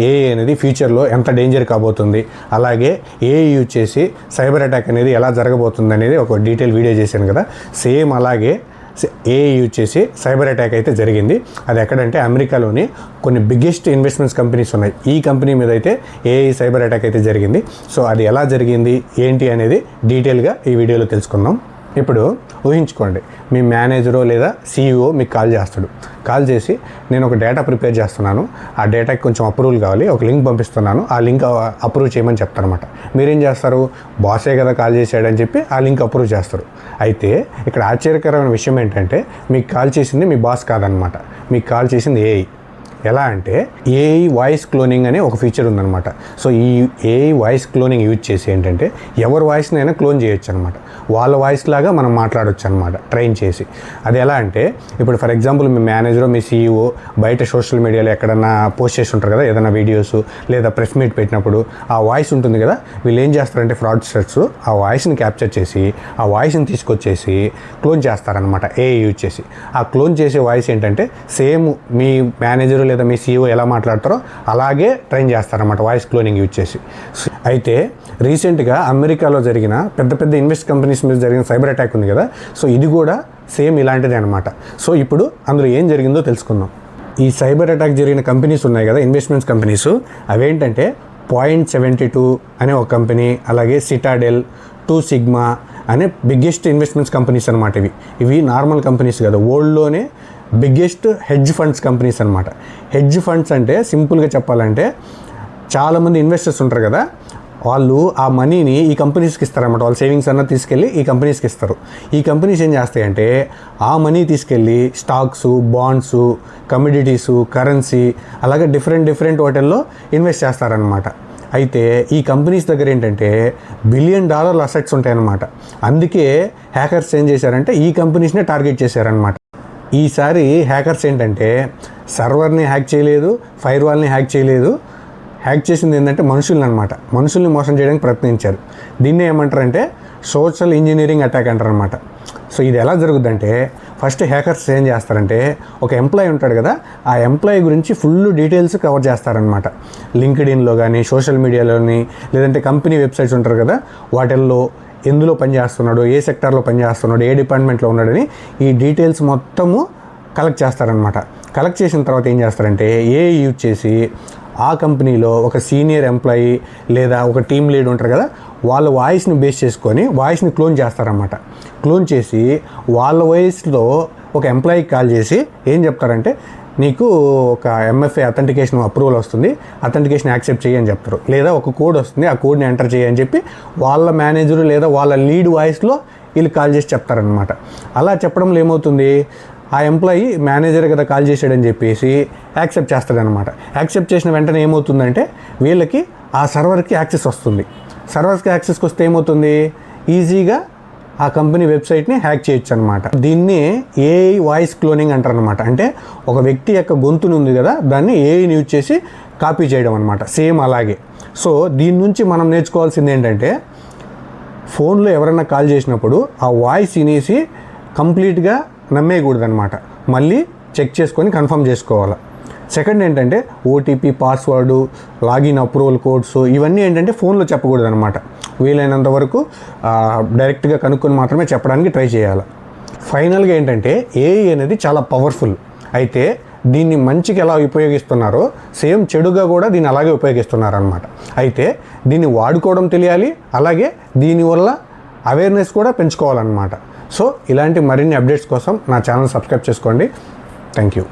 AI అనేది ఫ్యూచర్లో ఎంత డేంజర్ కాబోతుంది, అలాగే ఏఐ యూజ్ చేసి సైబర్ అటాక్ అనేది ఎలా జరగబోతుంది అనేది ఒక డీటెయిల్ వీడియో చేశాను కదా. సేమ్ అలాగే ఏఐ యూజ్ చేసి సైబర్ అటాక్ అయితే జరిగింది. అది ఎక్కడంటే అమెరికాలోని కొన్ని బిగ్గెస్ట్ ఇన్వెస్ట్మెంట్స్ కంపెనీస్ ఉన్నాయి. ఈ కంపెనీ మీద అయితే ఏఐ సైబర్ అటాక్ అయితే జరిగింది. సో అది ఎలా జరిగింది ఏంటి అనేది డీటెయిల్గా ఈ వీడియోలో తెలుసుకుందాం. ఇప్పుడు ఊహించుకోండి, మీ మేనేజరో లేదా సీఈఓ మీకు కాల్ చేసి నేను ఒక డేటా ప్రిపేర్ చేస్తున్నాను, ఆ డేటాకి కొంచెం అప్రూవల్ కావాలి, ఒక లింక్ పంపిస్తున్నాను, ఆ లింక్ అప్రూవ్ చేయమని చెప్తారనమాట. మీరేం చేస్తారు, బాసే కదా కాల్ చేశాడని చెప్పి ఆ లింక్ అప్రూవ్ చేస్తారు. అయితే ఇక్కడ ఆశ్చర్యకరమైన విషయం ఏంటంటే మీకు కాల్ చేసింది మీ బాస్ కాదనమాట, మీకు కాల్ చేసింది ఏఐ. ఎలా అంటే ఏఐ వాయిస్ క్లోనింగ్ అనే ఒక ఫీచర్ ఉందన్నమాట. సో ఈ ఏఐ వాయిస్ క్లోనింగ్ యూజ్ చేసి ఏంటంటే ఎవరి వాయిస్ని అయినా క్లోన్ చేయొచ్చు అనమాట. వాళ్ళ వాయిస్ లాగా మనం మాట్లాడవచ్చు అనమాట ట్రైన్ చేసి. అది ఎలా అంటే ఇప్పుడు for example me manager me CEO బయట సోషల్ మీడియాలో ఎక్కడన్నా పోస్ట్ చేసి ఉంటారు కదా, ఏదైనా వీడియోస్ లేదా ప్రెస్ మీట్ పెట్టినప్పుడు ఆ వాయిస్ ఉంటుంది కదా, వీళ్ళు ఏం చేస్తారంటే ఫ్రాడ్స్టర్స్ ఆ వాయిస్ని క్యాప్చర్ చేసి ఆ వాయిస్ని తీసుకొచ్చేసి క్లోన్ చేస్తారనమాట ఏఐ యూజ్ చేసి. ఆ క్లోన్ చేసే వాయిస్ ఏంటంటే సేమ్ మీ మేనేజర్ లేదా మీ సీఈఓ ఎలా మాట్లాడతారో అలాగే ట్రైన్ చేస్తారన్నమాట వాయిస్ క్లోనింగ్ యూజ్ చేసి. అయితే రీసెంట్గా అమెరికాలో జరిగిన పెద్ద ఇన్వెస్ట్ కంపెనీస్ మీద జరిగిన సైబర్ అటాక్ ఉంది కదా, సో ఇది కూడా సేమ్ ఇలాంటిదే అనమాట. సో ఇప్పుడు అందులో ఏం జరిగిందో తెలుసుకుందాం. ఈ సైబర్ అటాక్ జరిగిన కంపెనీస్ ఉన్నాయి కదా, ఇన్వెస్ట్మెంట్స్ కంపెనీస్, అవేంటంటే Point72 అనే ఒక కంపెనీ, అలాగే సిటాడెల్, 2 Sigma అనే బిగ్గెస్ట్ ఇన్వెస్ట్మెంట్స్ కంపెనీస్ అనమాట. ఇవి నార్మల్ కంపెనీస్ కదా, వరల్డ్లోనే బిగ్గెస్ట్ హెడ్జ్ ఫండ్స్ కంపెనీస్ అనమాట. హెడ్జ్ ఫండ్స్ అంటే సింపుల్గా చెప్పాలంటే చాలామంది ఇన్వెస్టర్స్ ఉంటారు కదా, వాళ్ళు ఆ మనీని ఈ కంపెనీస్కి ఇస్తారన్నమాట. వాళ్ళ సేవింగ్స్ అన్న తీసుకెళ్ళి ఈ కంపెనీస్కి ఇస్తారు. ఈ కంపెనీస్ ఏం చేస్తాయంటే ఆ మనీ తీసుకెళ్ళి స్టాక్స్, బాండ్స్, కమోడిటీసు, కరెన్సీ అలాగే డిఫరెంట్ వాటిల్లో ఇన్వెస్ట్ చేస్తారనమాట. అయితే ఈ కంపెనీస్ దగ్గర ఏంటంటే $1 బిలియన్ అసెట్స్ ఉంటాయన్నమాట. అందుకే హ్యాకర్స్ ఏం చేశారంటే ఈ కంపెనీస్నే టార్గెట్ చేశారనమాట. ఈసారి హ్యాకర్స్ ఏంటంటే సర్వర్ని హ్యాక్ చేయలేదు, ఫైర్ వాల్ని హ్యాక్ చేయలేదు, హ్యాక్ చేసింది ఏంటంటే మనుషుల్ని అనమాట. మనుషుల్ని మోసం చేయడానికి ప్రయత్నించారు. దీన్నే ఏమంటారంటే సోషల్ ఇంజనీరింగ్ అటాక్ అంటారనమాట. సో ఇది ఎలా జరుగుద్దంటే ఫస్ట్ హ్యాకర్స్ ఏం చేస్తారంటే ఒక ఎంప్లాయీ ఉంటాడు కదా, ఆ ఎంప్లాయీ గురించి ఫుల్ డీటెయిల్స్ కవర్ చేస్తారనమాట. లింక్డ్ఇన్లో కానీ సోషల్ మీడియాలోని లేదంటే కంపెనీ వెబ్సైట్స్ ఉంటారు కదా, వాటిల్లో ఎందులో పనిచేస్తున్నాడు, ఏ సెక్టార్లో పనిచేస్తున్నాడు, ఏ డిపార్ట్మెంట్లో ఉన్నాడని ఈ డీటెయిల్స్ మొత్తము కలెక్ట్ చేస్తారనమాట. కలెక్ట్ చేసిన తర్వాత ఏం చేస్తారంటే ఏఐ యూజ్ చేసి ఆ కంపెనీలో ఒక సీనియర్ ఎంప్లాయీ లేదా ఒక టీమ్ లీడ్ ఉంటారు కదా, వాళ్ళ వాయిస్ని బేస్ చేసుకొని వాయిస్ని క్లోన్ చేస్తారన్నమాట. క్లోన్ చేసి వాళ్ళ వాయిస్లో ఒక ఎంప్లాయీకి కాల్ చేసి ఏం చెప్తారంటే నీకు ఒక MFA అథెంటికేషన్ అప్రూవల్ వస్తుంది, అథెంటికేషన్ యాక్సెప్ట్ చేయని చెప్తారు. లేదా ఒక కోడ్ వస్తుంది, ఆ కోడ్ని ఎంటర్ చేయని చెప్పి వాళ్ళ మేనేజరు లేదా వాళ్ళ లీడ్ వాయిస్లో వీళ్ళు కాల్ చేసి చెప్తారనమాట. అలా చెప్పడంలో ఏమవుతుంది, ఆ ఎంప్లాయీ మేనేజర్ కదా కాల్ చేశాడని చెప్పేసి యాక్సెప్ట్ చేస్తాడనమాట. యాక్సెప్ట్ చేసిన వెంటనే ఏమవుతుందంటే వీళ్ళకి ఆ సర్వర్కి యాక్సెస్ వస్తుంది. సర్వర్కి యాక్సెస్కి వస్తే ఏమవుతుంది, ఈజీగా ఆ కంపెనీ వెబ్సైట్ని హ్యాక్ చేయొచ్చు అనమాట. దీన్ని ఏఐ వాయిస్ క్లోనింగ్ అంటారనమాట. అంటే ఒక వ్యక్తి యొక్క గొంతును ఉంది కదా, దాన్ని ఏఐని యూజ్ చేసి కాపీ చేయడం అనమాట, సేమ్ అలాగే. సో దీని నుంచి మనం నేర్చుకోవాల్సింది ఏంటంటే ఫోన్లో ఎవరైనా కాల్ చేసినప్పుడు ఆ వాయిస్ వినేసి కంప్లీట్గా నమ్మేయకూడదనమాట, మళ్ళీ చెక్ చేసుకొని కన్ఫర్మ్ చేసుకోవాలి. సెకండ్ ఏంటంటే OTP, password, login approval codes ఇవన్నీ ఏంటంటే ఫోన్లో చెప్పకూడదు అనమాట. వీలైనంత వరకు డైరెక్ట్గా కనుక్కొని మాత్రమే చెప్పడానికి ట్రై చేయాలి. ఫైనల్గా ఏంటంటే ఏఐ అనేది చాలా పవర్ఫుల్. అయితే దీన్ని మంచికి ఎలా ఉపయోగిస్తున్నారో సేమ్ చెడుగా కూడా దీన్ని అలాగే ఉపయోగిస్తున్నారనమాట. అయితే దీన్ని వాడుకోవడం తెలియాలి, అలాగే దీనివల్ల అవేర్నెస్ కూడా పెంచుకోవాలన్నమాట. సో ఇలాంటి మరిన్ని అప్డేట్స్ కోసం నా ఛానల్ సబ్స్క్రైబ్ చేసుకోండి. Thank you.